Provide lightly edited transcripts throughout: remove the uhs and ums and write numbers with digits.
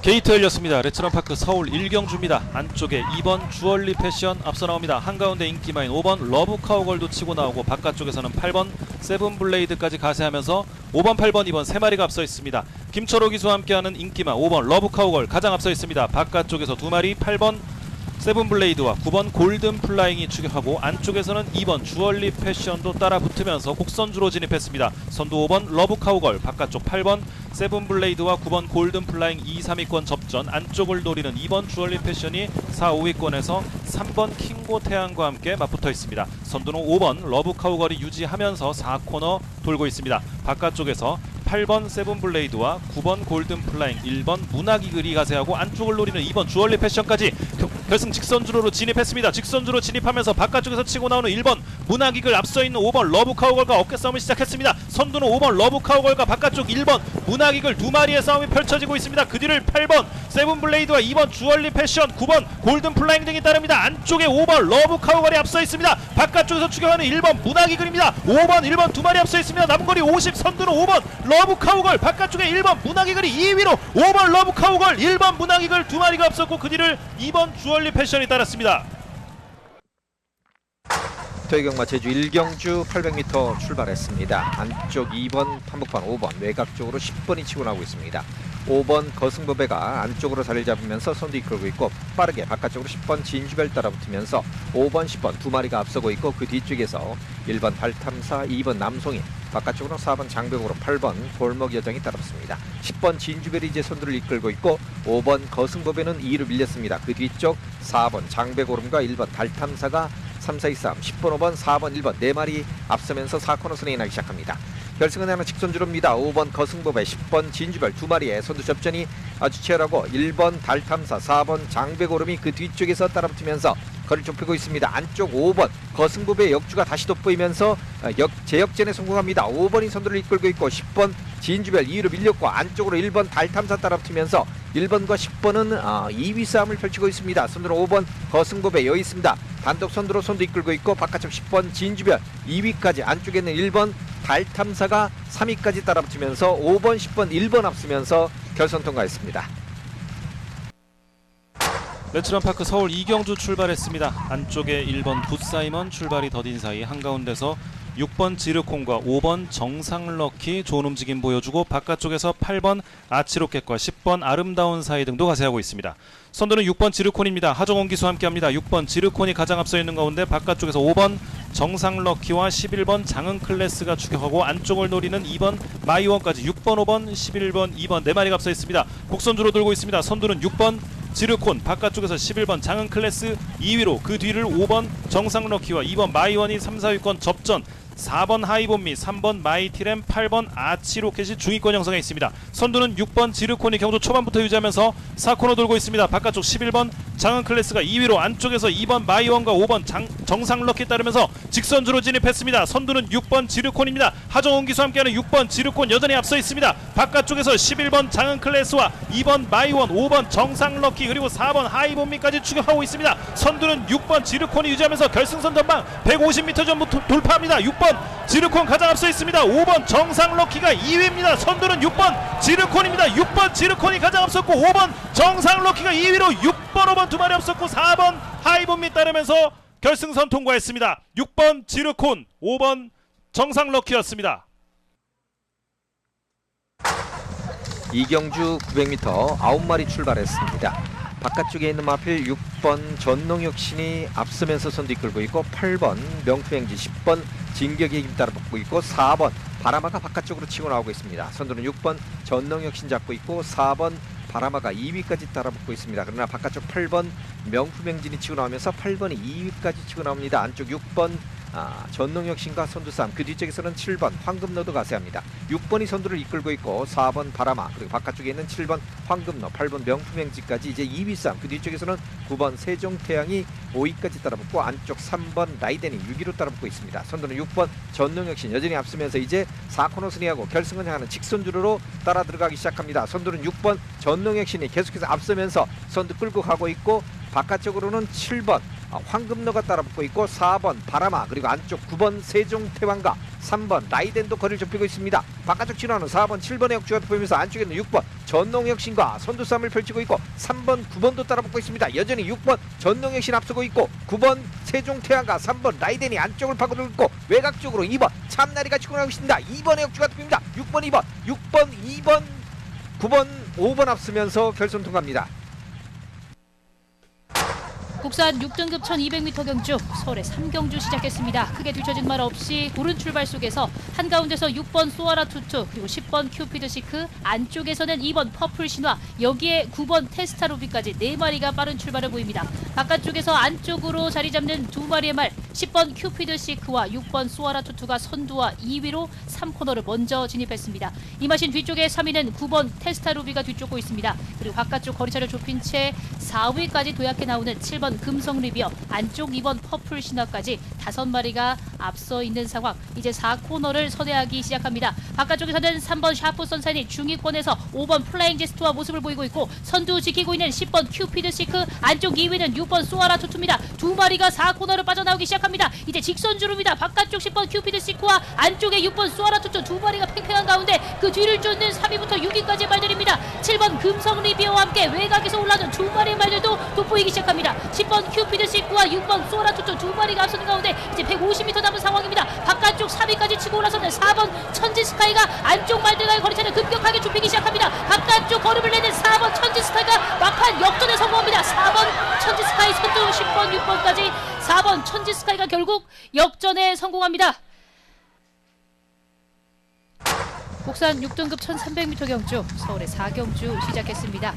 게이트 열렸습니다. 레츠런파크 서울 1경주입니다. 안쪽에 2번 주얼리 패션 앞서 나옵니다. 한가운데 인기마인 5번 러브 카우걸도 치고 나오고 바깥쪽에서는 8번 세븐블레이드까지 가세하면서 5번 8번 2번 3마리가 앞서 있습니다. 김철호 기수와 함께하는 인기마 5번 러브 카우걸 가장 앞서 있습니다. 바깥쪽에서 2마리 8번 세븐블레이드와 9번 골든 플라잉이 추격하고 안쪽에서는 2번 주얼리 패션도 따라 붙으면서 곡선주로 진입했습니다. 선두 5번 러브 카우걸, 바깥쪽 8번 세븐블레이드와 9번 골든 플라잉 2, 3위권 접전, 안쪽을 노리는 2번 주얼리 패션이 4, 5위권에서 3번 킹고 태양과 함께 맞붙어 있습니다. 선두는 5번 러브 카우걸이 유지하면서 4코너 돌고 있습니다. 바깥쪽에서 8번 세븐블레이드와 9번 골든 플라잉, 1번 문학이글이 가세하고 안쪽을 노리는 2번 주얼리 패션까지 결승 직선주로로 진입했습니다. 직선주로 진입하면서 바깥쪽에서 치고 나오는 1번 문학이글, 앞서 있는 5번 러브 카우걸과 어깨싸움을 시작했습니다. 선두는 5번 러브 카우걸과 바깥쪽 1번 문학이글 두 마리의 싸움이 펼쳐지고 있습니다. 그 뒤를 8번 세븐블레이드와 2번 주얼리 패션, 9번 골든 플라잉 등이 따릅니다. 안쪽에 5번 러브 카우걸이 앞서 있습니다. 바깥쪽에서 추격하는 1번 문학이글입니다. 5번 1번 두 마리 앞서 있습니다. 남은 거리 50, 선두는 5번 러브 카우걸, 바깥쪽에 1번 문학이글이 2위로 5번 러브 카우걸, 1번 문학이글 두 마리가 앞섰고 그 뒤를 2번 주얼리 패션이 따랐습니다. 토요경마 제주 1경주 800m 출발했습니다. 안쪽 2번 한복판, 5번 외곽 쪽으로 10번이 치고 나오고 있습니다. 5번 거승보배가 안쪽으로 자리를 잡으면서 선두 이끌고 있고, 빠르게 바깥쪽으로 10번 진주별 따라붙으면서 5번 10번 두 마리가 앞서고 있고, 그 뒤쪽에서 1번 달탐사, 2번 남송이, 바깥쪽으로 4번 장벽으로 8번 골목여정이 따라붙습니다. 10번 진주별이 이제 선두를 이끌고 있고, 5번 거승보배는 2위로 밀렸습니다. 그 뒤쪽 4번 장벽오름과 1번 달탐사가 3, 4, 2, 3, 10번, 5번, 4번, 1번 4마리 앞서면서 4코너 선행이 나기 시작합니다. 결승은 하나 직선주로입니다. 5번 거승보배, 10번 진주별 두 마리의 선두 접전이 아주 치열하고, 1번 달탐사, 4번 장백오름이 그 뒤쪽에서 따라붙으면서 거리를 좁히고 있습니다. 안쪽 5번 거승보배 역주가 다시 돋보이면서 재역전에 성공합니다. 5번이 선두를 이끌고 있고, 10번 진주별 2위로 밀렸고, 안쪽으로 1번 달탐사 따라붙으면서 1번과 10번은 2위 싸움을 펼치고 있습니다. 선두는 5번 거승보배 여기 있습니다. 단독 선두로 선두 이끌고 있고, 바깥쪽 10번 진주별 2위까지, 안쪽에 있는 1번 달탐사가 3위까지 따라붙으면서 5번, 10번, 1번 앞서면서 결선 통과했습니다. 레츠런파크 서울 2경주 출발했습니다. 안쪽에 1번 붓사이먼 출발이 더딘 사이 한가운데서 6번 지르콘과 5번 정상럭키 좋은 움직임 보여주고, 바깥쪽에서 8번 아치로켓과 10번 아름다운 사이 등도 가세하고 있습니다. 선두는 6번 지르콘입니다. 하정원 기수와 함께합니다. 6번 지르콘이 가장 앞서 있는 가운데 바깥쪽에서 5번 정상럭키와 11번 장은클래스가 추격하고, 안쪽을 노리는 2번 마이원까지 6번 5번 11번 2번 4마리가 앞서 있습니다. 곡선주로 돌고 있습니다. 선두는 6번 지르콘, 바깥쪽에서 11번 장은클래스 2위로, 그 뒤를 5번 정상럭키와 2번 마이원이 3, 4위권 접전, 4번 하이본미, 3번 마이티램, 8번 아치로켓이 중위권 형성에 있습니다. 선두는 6번 지르콘이 경주 초반부터 유지하면서 4코너 돌고 있습니다. 바깥쪽 11번 장은클래스가 2위로, 안쪽에서 2번 마이원과 5번 정상럭키 따르면서 직선주로 진입했습니다. 선두는 6번 지르콘입니다. 하정훈 기수와 함께하는 6번 지르콘 여전히 앞서 있습니다. 바깥쪽에서 11번 장은클래스와 2번 마이원, 5번 정상럭키, 그리고 4번 하이본미까지 추격하고 있습니다. 선두는 6번 지르콘이 유지하면서 결승선 전방 150m 전부터 돌파합니다. 6번 지르콘 가장 앞서 있습니다. 5번 정상럭키가 2위입니다. 선두는 6번 지르콘입니다. 6번 지르콘이 가장 앞섰고, 5번 정상럭키가 2위로 6번 5번 두 마리 앞섰고, 4번 하이본미 따르면서 결승선 통과했습니다. 6번 지르콘, 5번 정상럭키였습니다. 이경주 900m 9마리 출발했습니다. 바깥쪽에 있는 마필 6번 전농혁신이 앞서면서 선두 이끌고 있고, 8번 명투행지, 10번 진격의 힘 따라붙고 있고, 4번 바라마가 바깥쪽으로 치고 나오고 있습니다. 선두는 6번 전농혁신 잡고 있고, 4번 바라마가 2위까지 따라붙고 있습니다. 그러나 바깥쪽 8번 명품행진이 치고 나오면서 8번이 2위까지 치고 나옵니다. 안쪽 6번 전농혁신과 선두싸움, 그 뒤쪽에서는 7번 황금노도 가세합니다. 6번이 선두를 이끌고 있고, 4번 바라마, 그리고 바깥쪽에 있는 7번 황금노, 8번 명품행지까지 이제 2위 싸움, 그 뒤쪽에서는 9번 세종태양이 5위까지 따라붙고, 안쪽 3번 라이덴이 6위로 따라붙고 있습니다. 선두는 6번 전농혁신 여전히 앞서면서 이제 4코너 순위하고 결승을 향하는 직선주로로 따라 들어가기 시작합니다. 선두는 6번 전농혁신이 계속해서 앞서면서 선두 끌고 가고 있고, 바깥쪽으로는 7번 황금노가 따라붙고 있고, 4번 바라마, 그리고 안쪽 9번 세종태왕과 3번 라이덴도 거리를 좁히고 있습니다. 바깥쪽 진화는 4번 7번의 역주가 보이면서 안쪽에는 6번 전농혁신과 선두 싸움을 펼치고 있고 3번 9번도 따라붙고 있습니다. 여전히 6번 전농혁신 앞서고 있고 9번 세종태양과 3번 라이덴이 안쪽을 파고들고 있고 외곽 쪽으로 2번 참나리가 치고 나가고 있습니다. 2번의 역주가 봅니다. 6번 2번 6번 2번 9번 5번 앞서면서 결선 통과합니다. 국산 6등급 1200m 경주 서울의 3경주 시작했습니다. 크게 뒤처진 말 없이 고른 출발 속에서 한가운데서 6번 소아라 투투 그리고 10번 큐피드 시크 안쪽에서는 2번 퍼플 신화 여기에 9번 테스타 루비까지 4마리가 빠른 출발을 보입니다. 바깥쪽에서 안쪽으로 자리 잡는 2마리의 말 10번 큐피드 시크와 6번 소아라 투투가 선두와 2위로 3코너를 먼저 진입했습니다. 이 마신 뒤쪽에 3위는 9번 테스타 루비가 뒤쫓고 있습니다. 그리고 바깥쪽 거리차를 좁힌 채 4위까지 도약해 나오는 7번 금성 리비어 안쪽 2번 퍼플 신화까지 5마리가 앞서 있는 상황. 이제 4코너를 선회하기 시작합니다. 바깥쪽에서는 3번 샤프 선샤인이 중위권에서 5번 플라잉 제스트와 모습을 보이고 있고 선두 지키고 있는 10번 큐피드 시크 안쪽 2위는 6번 소아라 투투입니다. 2마리가 4코너를 빠져나오기 시작합니다. 이제 직선주로입니다. 바깥쪽 10번 큐피드 시크와 안쪽에 6번 소아라 투투 2마리가 팽팽한 가운데 그 뒤를 쫓는 3위부터 6위까지의 말들입니다. 7번 금성 리비어와 함께 외곽에서 올라오는 2마리의 말들도 돋보이기 시작합니다. 10번 큐피드 시크와 6번 소아라 투투 2마리가 앞서는 가운데 이제 150m 남은 상황입니다. 바깥쪽 3위까지 치고 올라서는 4번 천지 스카이가 안쪽 말들과의 거리차를 급격하게 좁히기 시작합니다. 바깥쪽 걸음을 내는 4번 천지 스카이가 막판 역전에 성공합니다. 4번 천지 스카이 선두 10번 6번까지 4번 천지 스카이가 결국 역전에 성공합니다. 국산 6등급 1300m 경주 서울의 4경주 시작했습니다.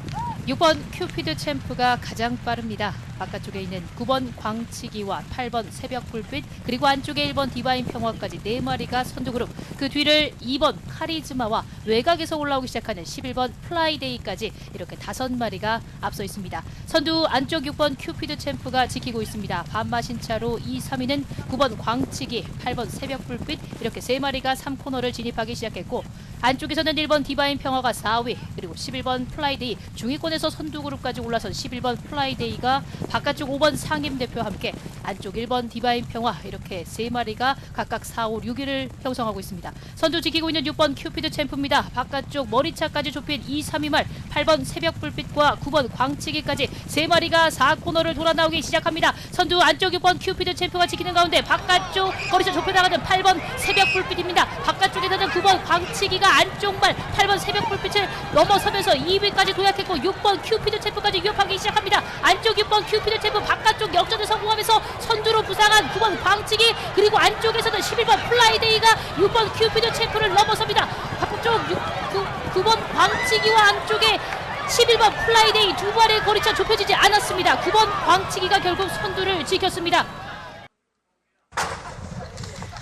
6번 큐피드 챔프가 가장 빠릅니다. 바깥쪽에 있는 9번 광치기와 8번 새벽 불빛 그리고 안쪽에 1번 디바인 평화까지 4마리가 선두 그룹 그 뒤를 2번 카리즈마와 외곽에서 올라오기 시작하는 11번 플라이데이까지 이렇게 5마리가 앞서 있습니다. 선두 안쪽 6번 큐피드 챔프가 지키고 있습니다. 반마신 차로 2, 3위는 9번 광치기 8번 새벽 불빛 이렇게 3마리가 3코너를 진입하기 시작했고 안쪽에서는 1번 디바인 평화가 4위 그리고 11번 플라이데이 중위권에서 선두 그룹까지 올라선 11번 플라이데이가 바깥쪽 5번 상임대표와 함께 안쪽 1번 디바인 평화 이렇게 3마리가 각각 4, 5, 6위를 형성하고 있습니다. 선두 지키고 있는 6번 큐피드 챔프입니다. 바깥쪽 머리차까지 좁힌 2, 3위 말 8번 새벽 불빛과 9번 광치기까지 3마리가 4코너를 돌아 나오기 시작합니다. 선두 안쪽 6번 큐피드 챔프가 지키는 가운데 바깥쪽 거리차 좁혀나가는 8번 새벽 불빛입니다. 바깥쪽에서는 9번 광치기가 안쪽 말 8번 새벽 불빛을 넘어서면서 2위까지 도약했고 6번 큐피드 챔프까지 위협하기 시작합니다. 안쪽 6번 큐피드 챔프 바깥쪽 역전에 성공하면서 선두로 부상한 9번 광치기 그리고 안쪽에서는 11번 플라이데이가 6번 큐피드 챔프를 넘어섭니다. 바깥쪽 9번 광치기와 안쪽에 11번 플라이데이 2마리의 거리차 좁혀지지 않았습니다. 9번 광치기가 결국 선두를 지켰습니다.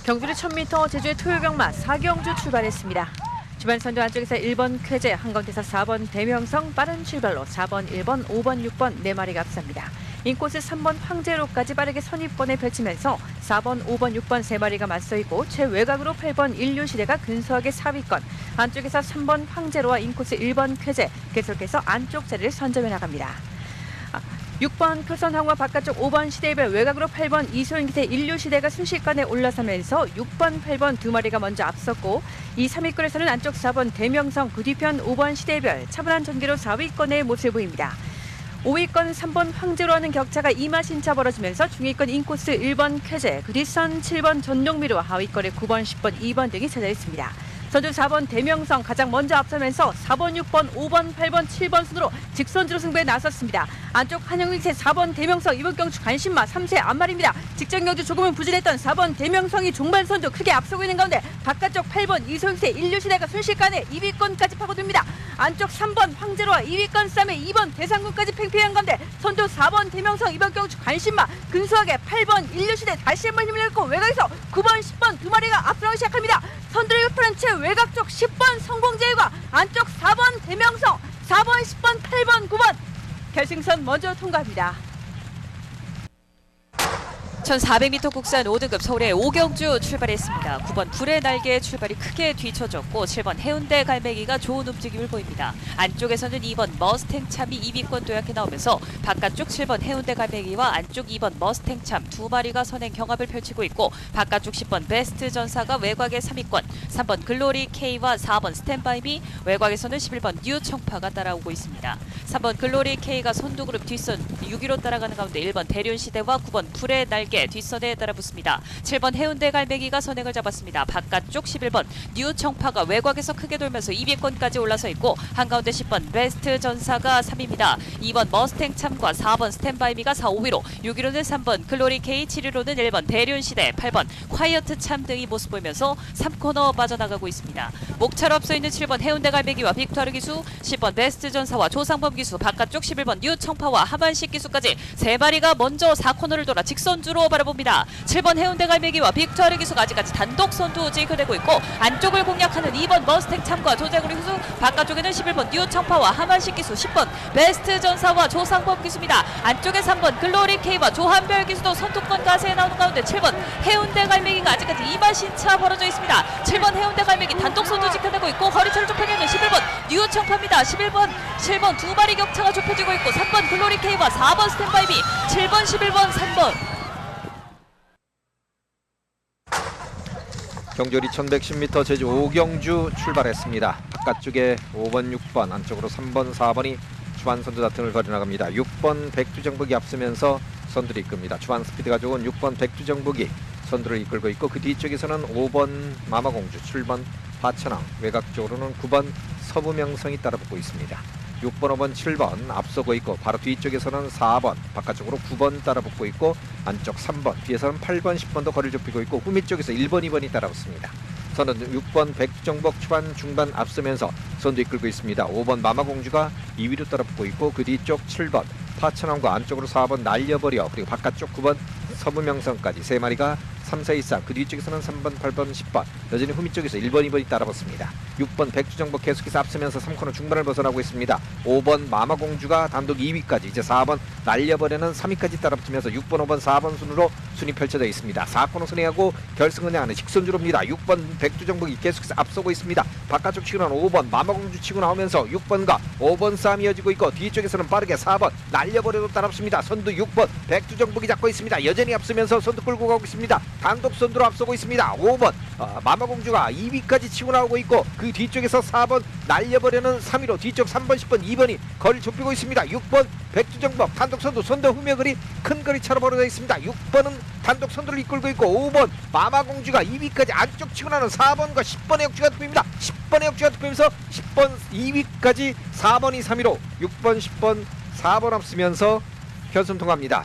경주의 1000m 제주의 토요병마 4경주 출발했습니다. 주변 선두 안쪽에서 1번 쾌제, 한가운데서 4번 대명성 빠른 출발로 4번, 1번, 5번, 6번 4마리가 앞섭니다. 인코스 3번 황제로까지 빠르게 선입권에 펼치면서 4번, 5번, 6번 3마리가 맞서있고 최외곽으로 8번 인류시대가 근소하게 4위권, 안쪽에서 3번 황제로와 인코스 1번 쾌제 계속해서 안쪽 자리를 선점해 나갑니다. 6번 표선항과 바깥쪽 5번 시대별 외곽으로 8번 이소영 기세 인류시대가 순식간에 올라서면서 6번, 8번 2마리가 먼저 앞섰고 이 3위권에서는 안쪽 4번 대명성 그 뒤편 5번 시대별 차분한 전개로 4위권의 모습을 보입니다. 5위권 3번 황제로 하는 격차가 2마신차 벌어지면서 중위권 인코스 1번 쾌제 그 뒷선 7번 전용미로 하위권에 9번, 10번, 2번 등이 찾아있습니다. 선두 4번 대명성 가장 먼저 앞서면서 4번, 6번, 5번, 8번, 7번 순으로 직선주로 승부에 나섰습니다. 안쪽 한영익세 4번 대명성 이번 경주 관심마 3세 앞말입니다. 직전 경주 조금은 부진했던 4번 대명성이 종반 선두 크게 앞서고 있는 가운데 바깥쪽 8번 이소익세 인류시대가 순식간에 2위권까지 파고듭니다. 안쪽 3번 황제로와 2위권 싸움에 2번 대상군까지 팽팽한 가운데 선두 4번 대명성 이번 경주 관심마 근소하게 8번 인류시대 다시 한번 힘을 내고 외곽에서 9번, 10번 2마리가 앞서기 시작합니다. 선두를 펴는 채 외곽 쪽 10번 성공제일과 안쪽 4번 대명성 4번, 10번, 8번, 9번 결승선 먼저 통과합니다. 1400m 국산 5등급 서울의 오경주 출발했습니다. 9번 불의 날개 출발이 크게 뒤쳐졌고 7번 해운대 갈매기가 좋은 움직임을 보입니다. 안쪽에서는 2번 머스탱 참이 2위권 도약해 나오면서 바깥쪽 7번 해운대 갈매기와 안쪽 2번 머스탱 참 두 마리가 선행 경합을 펼치고 있고 바깥쪽 10번 베스트 전사가 외곽의 3위권, 3번 글로리 K와 4번 스탠바이미, 외곽에서는 11번 뉴 청파가 따라오고 있습니다. 3번 글로리 K가 선두그룹 뒷선 6위로 따라가는 가운데 1번 대륜시대와 9번 불의 날개 뒷선에 따라붙습니다. 7번 해운대 갈매기가 선행을 잡았습니다. 바깥쪽 11번 뉴 청파가 외곽에서 크게 돌면서 2위권까지 올라서 있고 한가운데 10번 베스트 전사가 3위입니다. 2번 머스탱 참과 4번 스탠바이미가 4, 5위로 6위로는 3번 글로리 K, 7위로는 1번 대륜시대, 8번 콰이어트 참 등이 모습 보이면서 3코너 빠져나가고 있습니다. 목차로 앞서 있는 7번 해운대 갈매기와 빅투아르 기수, 10번 베스트 전사와 조상범 기수, 바깥쪽 11번 뉴 청파와 하만식 기수까지 세 마리가 먼저 4코너를 돌아 직선주로 바라봅니다. 7번 해운대 갈매기와 빅투아르 기수가 아직까지 단독 선두 지켜내고 있고 안쪽을 공략하는 2번 머스탱 참과 조재구리 기수, 바깥쪽에는 11번 뉴 청파와 하만식 기수, 10번 베스트 전사와 조상범 기수입니다. 안쪽에 3번 글로리 K와 조한별 기수도 선두권 가세에 나오는 가운데 7번 해운대 갈매기가 아직까지 이마신차 벌어져 있습니다. 7번 해운대 갈매기 단독 선두 지켜내고 있고 거리차를 좁혀내는 11번 뉴 청파입니다. 7번 두 마리 격차가 좁혀지고 있고 3번 글로리 K와 4번 스탠바이비, 7번 11번 3번. 경주리 1110m 제주 오경주 출발했습니다. 바깥쪽에 5번, 6번, 안쪽으로 3번, 4번이 주반 선두 다툼을 벌여나갑니다. 6번 백두정복이 앞서면서 선두를 이끕니다. 주반 스피드가 좋은 6번 백두정복이 선두를 이끌고 있고 그 뒤쪽에서는 5번 마마공주, 7번 화천왕, 외곽 쪽으로는 9번 서부명성이 따라붙고 있습니다. 6번, 5번, 7번 앞서고 있고 바로 뒤쪽에서는 4번, 바깥쪽으로 9번 따라붙고 있고 안쪽 3번, 뒤에서는 8번, 10번도 거리를 좁히고 있고 후미 쪽에서 1번, 2번이 따라붙습니다. 선은 6번 백두정복 초반 중반 앞서면서 선두 이끌고 있습니다. 5번 마마공주가 2위로 따라붙고 있고 그 뒤쪽 7번 파천왕과 안쪽으로 4번 날려버려, 그리고 바깥쪽 9번 서부명성까지 세 마리가 3, 4, 2, 3, 그 뒤쪽에서는 3번, 8번, 10번 여전히 후미 쪽에서 1번, 2번이 따라붙습니다. 6번 백두정복 계속해서 앞서면서 3코너 중반을 벗어나고 있습니다. 5번 마마공주가 단독 2위까지, 이제 4번 날려버려는 3위까지 따라붙으면서 6번, 5번, 4번 순으로 순위 펼쳐져 있습니다. 4코너 순회하고 결승을 향하는 직선주로입니다. 6번 백두정복이 계속해서 앞서고 있습니다. 바깥쪽 치고 나온 5번 마마공주 치고 나오면서 6번과 5번 싸움이 이어지고 있고 뒤쪽에서는 빠르게 4번 날려버려도 따라붙습니다. 선두 6번 백두정복이 잡고 있습니다. 여전히 앞서면서 선두 끌고 가고 있습니다. 단독 선두로 앞서고 있습니다. 5번 마마공주가 2위까지 치고 나오고 있고 그 뒤쪽에서 4번 날려버려는 3위로 뒤쪽 3번, 10번, 2번이 거리를 좁히고 있습니다. 6번 백두정복 단독 선두, 선두 후면 거리 큰 거리 차로 벌어져 있습니다. 6번은 단독 선두를 이끌고 있고 5번 마마공주가 2위까지 안쪽 치고 나는 4번과 10번의 역주가 좁힙니다. 10번의 역주가 좁히면서 10번 2위까지 4번이 3위로 6번, 10번, 4번 앞서면서 결승 통합니다.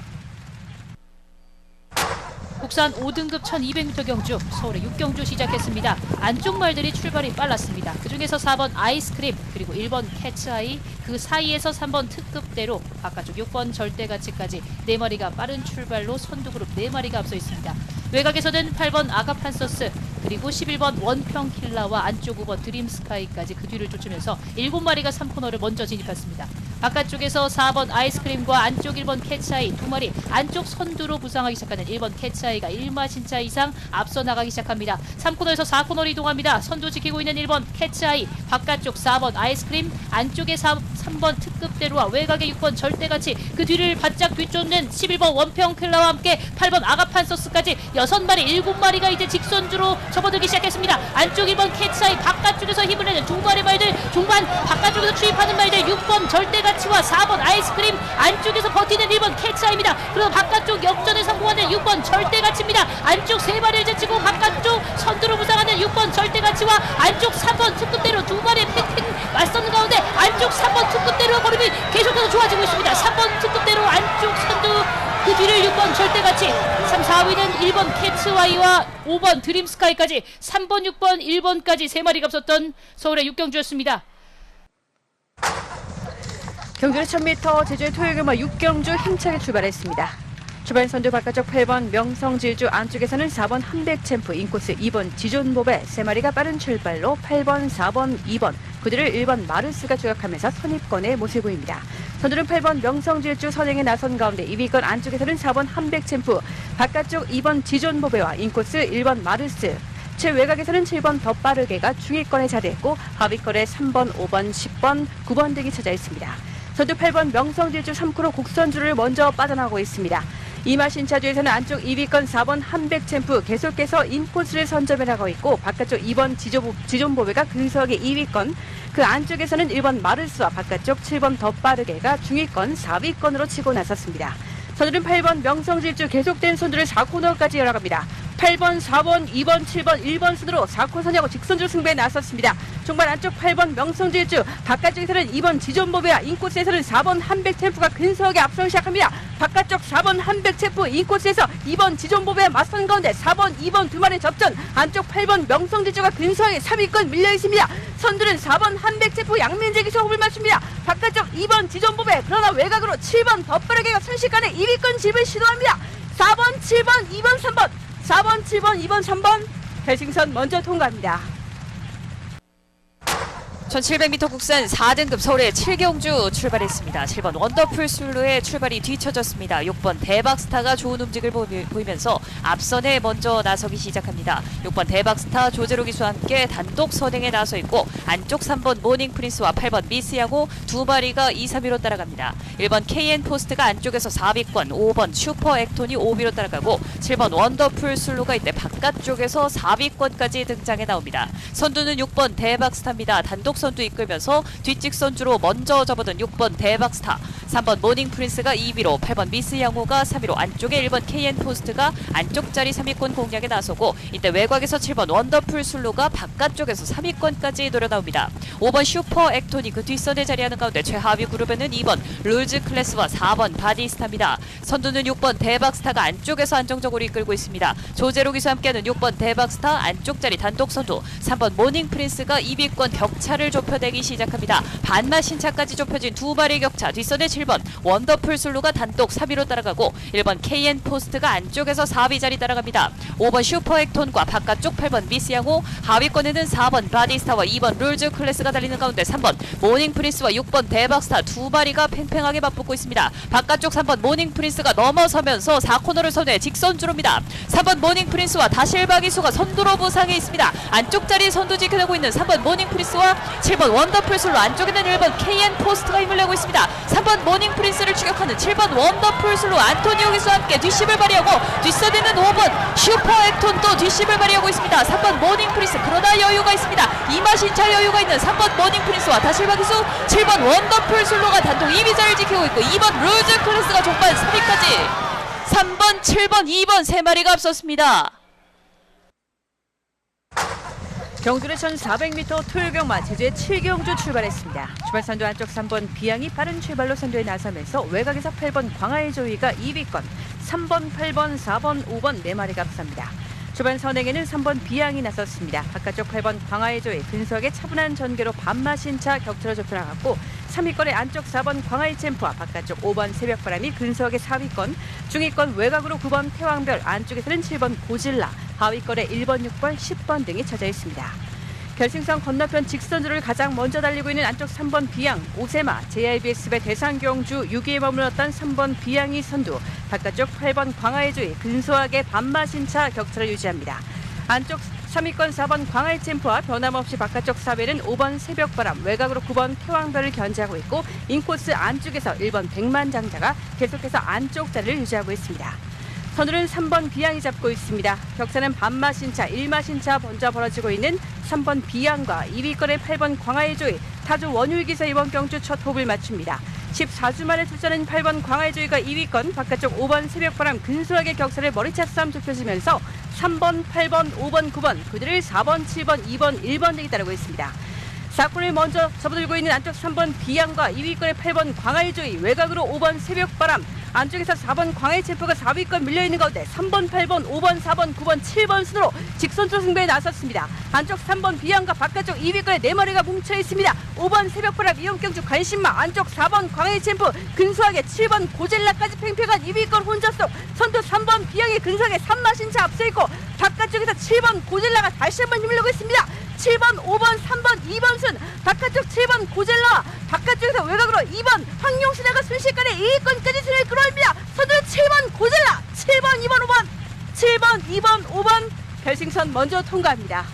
국산 5등급 1200m 경주 서울의 6경주 시작했습니다. 안쪽 말들이 출발이 빨랐습니다. 그중에서 4번 아이스크림, 그리고 1번 캐츠아이, 그 사이에서 3번 특급대로, 바깥쪽 6번 절대가치까지 4마리가 빠른 출발로 선두그룹 4마리가 앞서 있습니다. 외곽에서는 8번 아가판서스, 그리고 11번 원평킬라와 안쪽 5번 드림스카이까지 그 뒤를 쫓으면서 7마리가 3코너를 먼저 진입했습니다. 바깥쪽에서 4번 아이스크림과 안쪽 1번 캐츠아이 2마리, 안쪽 선두로 부상하기 시작하는 1번 캐츠아이가 1마신차 이상 앞서 나가기 시작합니다. 3코너에서 4코너로 이동합니다. 선두 지키고 있는 1번 캐츠아이, 바깥쪽 4번 아이스크림, 안쪽에 3번 특급대로와 외곽에 6번 절대가치, 그 뒤를 바짝 뒤쫓는 11번 원평킬라와 함께 8번 아가판서스까지 6마리, 7마리가 이제 직선주로 접어들기 시작했습니다. 안쪽 1번 캐츠아이, 바깥쪽에서 힘을 내는 2마리 말들, 중반 바깥쪽에서 추입하는 말들 6번 절대가치와 4번 아이스크림, 안쪽에서 버티는 1번 캐츠아이입니다. 그리고 바깥쪽 역전에 성공하는 6번 절대가치입니다. 안쪽 3마리를 제치고 바깥쪽 선두로 부상하는 6번 절대가치와 안쪽 3번 특급대로 2마리의 팽팽 맞서는 가운데 안쪽 3번 특급대로 걸음이 계속해서 좋아지고 있습니다. 3번 특급대로 안쪽 선두, 그 뒤를 6번 절대가치, 3, 4위는 1번 캐츠와이와 5번 드림스카이까지 3번, 6번, 1번까지 3마리가 앞섰던 서울의 6경주였습니다. 경주는 1000m 제주의 토요일경마 6경주 힘차게 출발했습니다. 초반 선두 바깥쪽 8번 명성질주, 안쪽에서는 4번 한백챔프, 인코스 2번 지존보배 3마리가 빠른 출발로 8번, 4번, 2번, 그 뒤를 1번 마르스가 추격하면서 선입권에 모세 보입니다. 선두는 8번 명성질주 선행에 나선 가운데 2위권 안쪽에서는 4번 한백챔프, 바깥쪽 2번 지존보배와 인코스 1번 마르스, 최외곽에서는 7번 더 빠르게가 중위권에 자리했고 하위권에 3번, 5번, 10번, 9번 등이 찾아 있습니다. 선두 8번 명성질주 3코로 곡선주를 먼저 빠져나가고 있습니다. 이마신차주에서는 안쪽 2위권 4번 한백챔프 계속해서 인코스를 선점해 나가고 있고 바깥쪽 2번 지존보배가 근소하게 2위권, 그 안쪽에서는 1번 마르스와 바깥쪽 7번 더 빠르게가 중위권 4위권으로 치고 나섰습니다. 선두는 8번 명성질주 계속된 선두를 4코너까지 열어갑니다. 8번, 4번, 2번, 7번, 1번 순으로 4코 선하고 직선주 승부에 나섰습니다. 종반 안쪽 8번 명성질주, 바깥쪽에서는 2번 지존보배와 인코스에서는 4번 한백챔프가 근소하게 앞서 시작합니다. 바깥쪽 4번 한백챔프, 인코스에서 2번 지존보배와 맞선 가운데 4번, 2번 두 마리 접전, 안쪽 8번 명성질주가 근소하게 3위권 밀려 있습니다. 선두는 4번 한백챔프 양민재기서 호흡을 맞춥니다. 바깥쪽 2번 지존보배, 그러나 외곽으로 7번 더 빠르게가 순식간에 2위권 집을 시도합니다. 4번, 7번, 2번, 3번, 4번, 7번, 2번, 3번 결승선 먼저 통과합니다. 1700m 국산 4등급 서울의 7경주 출발했습니다. 7번 원더풀 술루의 출발이 뒤쳐졌습니다. 6번 대박스타가 좋은 움직임을 보이면서 앞선에 먼저 나서기 시작합니다. 6번 대박스타 조제로 기수와 함께 단독 선행에 나서 있고 안쪽 3번 모닝프린스와 8번 미스야고 두 마리가 2, 3위로 따라갑니다. 1번 KN포스트가 안쪽에서 4위권, 5번 슈퍼액톤이 5위로 따라가고 7번 원더풀 술루가 이때 바깥쪽에서 4위권까지 등장해 나옵니다. 선두는 6번 대박스타입니다. 단독 선두 이끌면서 뒷직선주로 먼저 접어든 6번 대박스타, 3번 모닝프린스가 2위로, 8번 미스양호가 3위로, 안쪽에 1번 KN포스트가 안쪽 자리 3위권 공략에 나서고 이때 외곽에서 7번 원더풀 술루가 바깥쪽에서 3위권까지 노려나옵니다. 5번 슈퍼액톤이 그 뒷선에 자리하는 가운데 최하위 그룹에는 2번 룰즈 클래스와 4번 바디스타입니다. 선두는 6번 대박스타가 안쪽에서 안정적으로 이끌고 있습니다. 조제로 기수와 함께하는 6번 대박스타 안쪽 자리 단독 선두, 3번 모닝프린스가 2위권 격차를 좁혀내기 시작합니다. 반마 신차까지 좁혀진 두 마리 격차, 뒷선에 7번 원더풀 술루가 단독 3위로 따라가고 1번 KN포스트가 안쪽에서 4위 자리 따라갑니다. 5번 슈퍼액톤과 바깥쪽 8번 미스양호, 하위권에는 4번 바디스타와 2번 룰즈 클래스가 달리는 가운데 3번 모닝프린스와 6번 대박스타 두 마리가 팽팽하게 맞붙고 있습니다. 바깥쪽 3번 모닝프린스가 넘어서면서 4코너를 선회 직선주로입니다. 3번 모닝프린스와 다실바기수가 선두로 부상해 있습니다. 안쪽 자리에 선두 지켜내고 있는 3번 모닝프린스와 7번 원더풀 술루, 안쪽에는 1번 KN포스트가 힘을 내고 있습니다. 3번 모닝프린스를 추격하는 7번 원더풀 술루 안토니오 기수와 함께 뒷심을 발휘하고 뒷선에는 5번 슈퍼액톤 또 뒷심을 발휘하고 있습니다. 3번 모닝프린스 그러나 여유가 있습니다. 이마신차 여유가 있는 3번 모닝프린스와 다실바 기수, 7번 원더풀 술루가 단독 2위 자리를 지키고 있고 2번 루즈 클래스가 종반 3위까지 3번, 7번, 2번 세 마리가 앞섰습니다. 경주의 1400m 토요경마 제주의 7경주 출발했습니다. 출발 선두 안쪽 3번 비양이 빠른 출발로 선두에 나서면서 외곽에서 8번 광화의 조이가 2위권, 3번, 8번, 4번, 5번 네 마리가 앞섭니다. 초반 선행에는 3번 비양이 나섰습니다. 바깥쪽 8번 광화의 조이 근소하게 차분한 전개로 반마신차 격차로 좁혀나갔고 3위권의 안쪽 4번 광화의 챔프와 바깥쪽 5번 새벽바람이 근소하게 4위권, 중위권 외곽으로 9번 태왕별, 안쪽에서는 7번 고질라, 하위권에 1번, 6번, 10번 등이 쳐져 있습니다. 결승선 건너편 직선주를 가장 먼저 달리고 있는 안쪽 3번 비양, 오세마, JRBS배 대상경주 6위에 머물렀던 3번 비양이 선두, 바깥쪽 8번 광화의 주의 근소하게 반마신차 격차를 유지합니다. 안쪽 3위권 4번 광화의 챔프와 변함없이 바깥쪽 4위는 5번 새벽바람, 외곽으로 9번 태왕별을 견제하고 있고 인코스 안쪽에서 1번 백만장자가 계속해서 안쪽 자리를 유지하고 있습니다. 선두는 3번 비양이 잡고 있습니다. 격차는 반마신차, 1마신차 먼저 벌어지고 있는 3번 비양과 2위권의 8번 광화의 조이, 타주 원율기사 이번 경주 첫 호흡을 맞춥니다. 14주 만에 출전한 8번 광화의 조이가 2위권, 바깥쪽 5번 새벽바람 근소하게 격차를 머리차 싸움 좁혀지면서 3번, 8번, 5번, 9번, 그들을 4번, 7번, 2번, 1번 등이 따르고 있습니다. 4코너를 먼저 접어들고 있는 안쪽 3번 비양과 2위권의 8번 광화의 조이, 외곽으로 5번 새벽바람, 안쪽에서 4번 광해 챔프가 4위권 밀려있는 가운데 3번, 8번, 5번, 4번, 9번, 7번 순으로 직선조 승부에 나섰습니다. 안쪽 3번 비양과 바깥쪽 2위권에 4마리가 뭉쳐있습니다. 5번 새벽바람 이용경주 관심마, 안쪽 4번 광해 챔프 근소하게 7번 고젤라까지 팽팽한 2위권 혼자속, 선두 3번 비양이 근소하게 3마신차 앞서있고 바깥쪽에서 7번 고젤라가 다시 한번 힘을 내고 있습니다. 7번, 5번, 3번, 2번 순 바깥쪽 7번 고젤라 바깥쪽에서 외곽으로 2번 황용신아가 순식간에 2위권까지 진을 끌어올립니다. 선두는 7번 고젤라 7번, 2번, 5번 7번, 2번, 5번 결승선 먼저 통과합니다.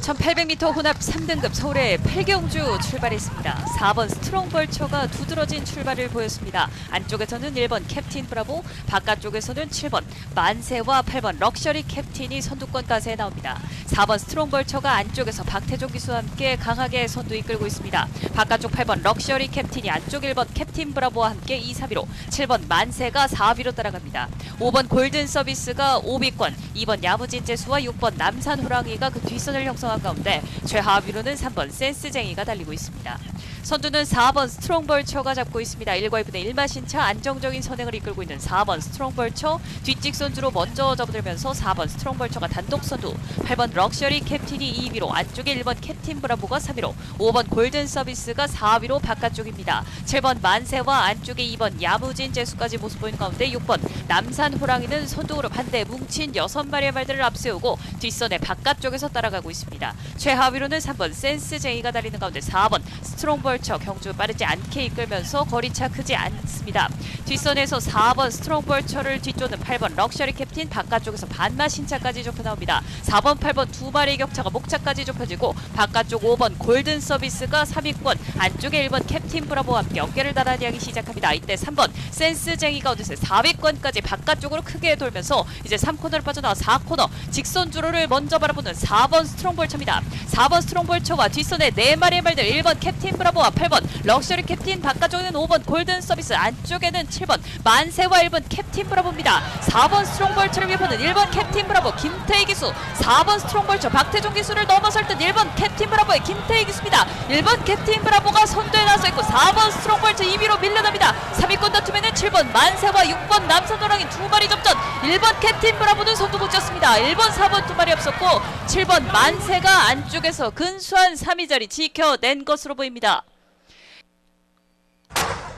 1800m 혼합 3등급 서울의 8경주 출발했습니다. 4번 스트롱벌처가 두드러진 출발을 보였습니다. 안쪽에서는 1번 캡틴 브라보, 바깥쪽에서는 7번 만세와 8번 럭셔리 캡틴이 선두권 가세에 나옵니다. 4번 스트롱벌처가 안쪽에서 박태종 기수와 함께 강하게 선두 이끌고 있습니다. 바깥쪽 8번 럭셔리 캡틴이 안쪽 1번 캡틴 브라보와 함께 2, 3위로 7번 만세가 4위로 따라갑니다. 5번 골든 서비스가 5위권, 2번 야무진 재수와 6번 남산 호랑이가 그 뒷선을 형성한 가운데 최하위로는 3번 센스쟁이가 달리고 있습니다. 선두는 4번 스트롱벌처가 잡고 있습니다. 1과 2분의 1마신차 안정적인 선행을 이끌고 있는 4번 스트롱벌처 뒷직 선두로 먼저 접어들면서 4번 스트롱벌처가 단독 선두, 8번 럭셔리 캡틴이 2위로 안쪽에 1번 캡틴 브라보가 3위로 5번 골든 서비스가 4위로 바깥쪽입니다. 7번 만세와 안쪽에 2번 야무진 재수까지 모습 보이는 가운데 6번 남산 호랑이는 선두로 반대 뭉친 6마리의 말들을 앞세우고 뒷선의 바깥쪽에서 따라가고 있습니다. 최하위로는 3번 센스쟁이가 달리는 가운데 4번 스트롱벌처 경주 빠르지 않게 이끌면서 거리차 크지 않습니다. 뒷선에서 4번 스트롱벌처를 뒤쫓는 8번 럭셔리 캡틴 바깥쪽에서 반마신차까지 좁혀 나옵니다. 4번 8번 두 마리의 격차가 목차까지 좁혀지고 바깥쪽 5번 골든 서비스가 3위권, 안쪽에 1번 캡틴 브라보와 함께 어깨를 나란히 하기 시작합니다. 이때 3번 센스쟁이가 어느새 4위권까지 바깥쪽으로 크게 돌면서 이제 3코너를 빠져나와 4코너 직선 주로를 먼저 바라보는 4번 스트롱벌처입니다. 4번 스트롱벌처와 뒷선에 4마리의 말들 1번 캡틴 브라보와 8번 럭셔리 캡틴, 바깥쪽에는 5번 골든 서비스, 안쪽에는 7번 만세와 1번 캡틴 브라보입니다. 4번 스트롱벌처를 위협하는 1번 캡틴 브라보 김태희 기수, 4번 스트롱벌처 박태종 기수를 넘어설 듯 1번 캡틴 브라보의 김태희 기수입니다. 1번 캡틴 브라보가 선두에 나서 있고 4번 스트롱벌처 2위로 밀려납니다. 3위권 다툼에는 7번 만세와 6번 남산호랑이 두 마리 접전, 1번 캡틴 브라보는 선두 못 졌습니다. 1번 4번 두 마리 앞섰고 7번 만세가 안쪽에서 근소한 3위 자리 지켜낸 것으로 보입니다.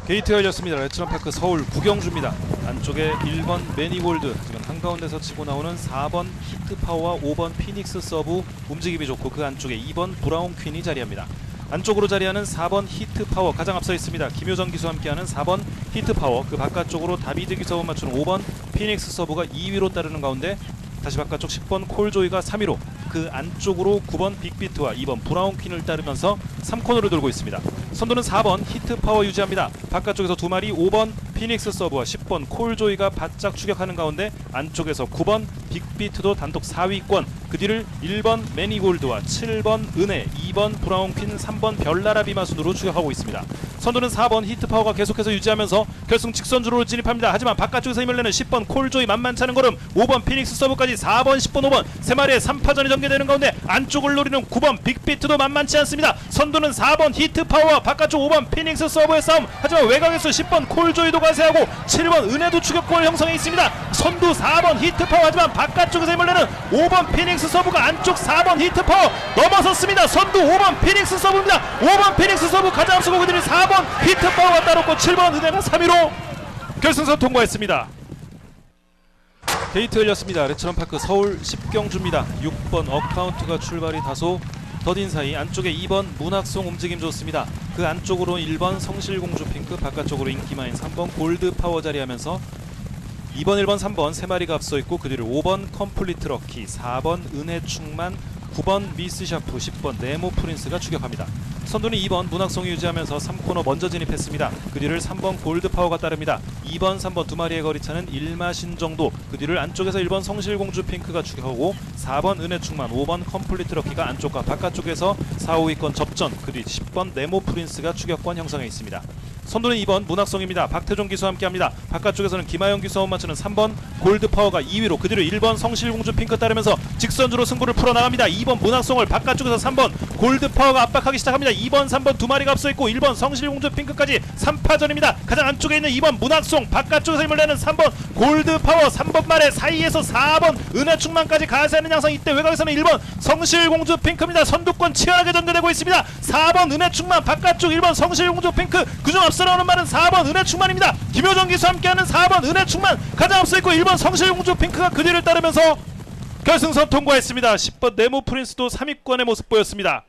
게이트 열렸습니다. 레츠런파크 서울 구경주입니다. 안쪽에 1번 매니골드, 지금 한가운데서 치고 나오는 4번 히트파워와 5번 피닉스 서브 움직임이 좋고 그 안쪽에 2번 브라운 퀸이 자리합니다. 안쪽으로 자리하는 4번 히트파워 가장 앞서 있습니다. 김효정 기수와 함께하는 4번 히트파워, 그 바깥쪽으로 다비드 기수와 맞추는 5번 피닉스 서브가 2위로 따르는 가운데 다시 바깥쪽 10번 콜조이가 3위로, 그 안쪽으로 9번 빅비트와 2번 브라운 퀸을 따르면서 3코너를 돌고 있습니다. 선두는 4번 히트파워 유지합니다. 바깥쪽에서 두 마리 5번 피닉스 서브와 10번 콜조이가 바짝 추격하는 가운데 안쪽에서 9번 빅비트도 단독 4위권, 그 뒤를 1번 매니골드와 7번 은혜, 2번 브라운 퀸, 3번 별나라 비마 순으로 추격하고 있습니다. 선두는 4번 히트파워가 계속해서 유지하면서 결승 직선주로 진입합니다. 하지만 바깥쪽에서 힘을 내는 10번 콜조이 만만치 않은 걸음, 5번 피닉스 서브까지 4번, 10번, 5번 세 마리의 3파전이 전개되는 가운데 안쪽을 노리는 9번 빅비트도 만만치 않습니다. 선두는 4번 히트파워와 바깥쪽 5번 피닉스 서브의 싸움, 하지만 외곽에서 10번 콜조이도 가세하고 7번 은혜도 추격골 형성해 있습니다. 선두 4번 히트파워, 하지만 바깥쪽에서 힘을 내는 5번 피닉스 서브가 안쪽 4번 히트파워 넘어섰습니다. 선두 5번 피닉스 서브입니다. 5번 피닉스 서브 가장 앞서고 그들이 4번 히트파워가 따랐고 7번 은혜가 3위로 결승선 통과했습니다. 게이트 열렸습니다. 레츠런파크 서울 10경주입니다. 6번 어카운트가 출발이 다소 더딘 사이 안쪽에 2번 문학송 움직임 좋습니다. 그 안쪽으로 1번 성실공주 핑크, 바깥쪽으로 인기마인 3번 골드파워 자리하면서 2번, 1번, 3번 세 마리가 앞서 있고 그 뒤를 5번 컴플리트 럭키, 4번 은혜충만, 9번 미스샤프, 10번 네모 프린스가 추격합니다. 선두는 2번 문학송이 유지하면서 3코너 먼저 진입했습니다. 그 뒤를 3번 골드파워가 따릅니다. 2번, 3번 두 마리의 거리차는 1마신 정도, 그 뒤를 안쪽에서 1번 성실공주 핑크가 추격하고 4번 은혜충만, 5번 컴플리트 럭키가 안쪽과 바깥쪽에서 4, 5위권 접전, 그 뒤 10번 네모 프린스가 추격권 형성해 있습니다. 선두는 2번 문학송입니다. 박태종 기수와 함께합니다. 바깥쪽에서는 김하영 기수와 맞추는 3번 골드파워가 2위로, 그 뒤로 1번 성실공주 핑크 따르면서 직선주로 승부를 풀어나갑니다. 2번 문학송을 바깥쪽에서 3번 골드파워가 압박하기 시작합니다. 2번, 3번 두 마리가 앞서 있고 1번 성실공주 핑크까지 3파전입니다. 가장 안쪽에 있는 2번 문학송, 바깥쪽에서 힘을 내는 3번 골드파워, 3번 말의 사이에서 4번 은혜충만까지 가세하는 양상. 이때 외곽에서는 1번 성실공주 핑크입니다. 선두권 치열하게 전개되고 있습니다. 4번 은혜충만, 바깥쪽 1번 성실공주 핑크, 그중 앞서 나오는 말은 4번 은혜충만입니다. 김효정 기수와 함께하는 4번 은혜충만 가장 앞서 있고 1번 성실공주 핑크가 그 뒤를 따르면서 결승선 통과했습니다. 10번 네모 프린스도 3위권의 모습 보였습니다.